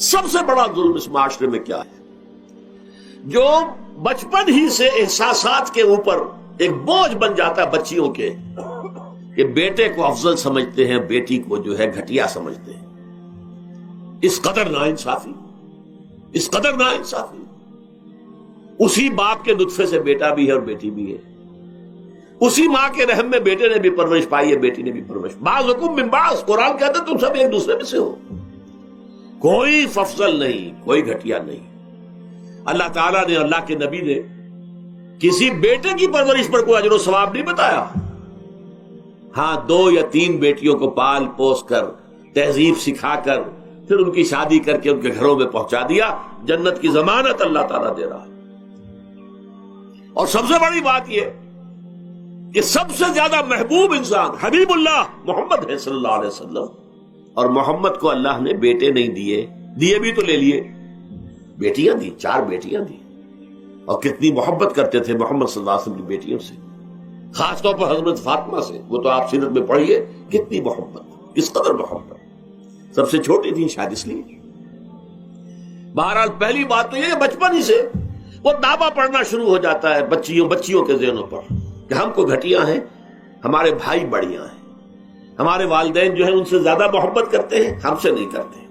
سب سے بڑا ظلم اس معاشرے میں کیا ہے؟ جو بچپن ہی سے احساسات کے اوپر ایک بوجھ بن جاتا ہے بچیوں کے، کہ بیٹے کو افضل سمجھتے ہیں، بیٹی کو جو ہے گھٹیا سمجھتے ہیں. اس قدر ناانصافی، اس قدر ناانصافی. اسی باپ کے نطفے سے بیٹا بھی ہے اور بیٹی بھی ہے، اسی ماں کے رحم میں بیٹے نے بھی پرورش پائی ہے، بیٹی نے بھی پرورش. بعضکم من بعض، قرآن کہتا ہے تم سب ایک دوسرے میں سے ہو، کوئی افضل نہیں، کوئی گھٹیا نہیں. اللہ تعالیٰ نے، اللہ کے نبی نے کسی بیٹے کی پرورش پر کوئی اجر و ثواب نہیں بتایا. ہاں 2 یا 3 بیٹیوں کو پال پوس کر، تہذیب سکھا کر، پھر ان کی شادی کر کے ان کے گھروں میں پہنچا دیا، جنت کی ضمانت اللہ تعالیٰ دے رہا. اور سب سے بڑی بات یہ کہ سب سے زیادہ محبوب انسان حبیب اللہ محمد ہے صلی اللہ علیہ وسلم، اور محمد کو اللہ نے بیٹے نہیں دیے بھی تو لے لیے، بیٹیاں دی، 4 بیٹیاں دی. اور کتنی محبت کرتے تھے محمد صلی اللہ علیہ وسلم کی بیٹیوں سے، خاص طور پر حضرت فاطمہ سے. وہ تو آپ سیرت میں پڑھیے کتنی محبت، کس قدر محبت. سب سے چھوٹی تھی شاید اس لیے. بہرحال پہلی بات تو یہ بچپن ہی سے وہ دعویٰ پڑھنا شروع ہو جاتا ہے بچیوں کے ذہنوں پر کہ ہم کو گھٹیا ہیں، ہمارے بھائی بڑیاں ہیں، ہمارے والدین جو ہیں ان سے زیادہ محبت کرتے ہیں، ہم سے نہیں کرتے.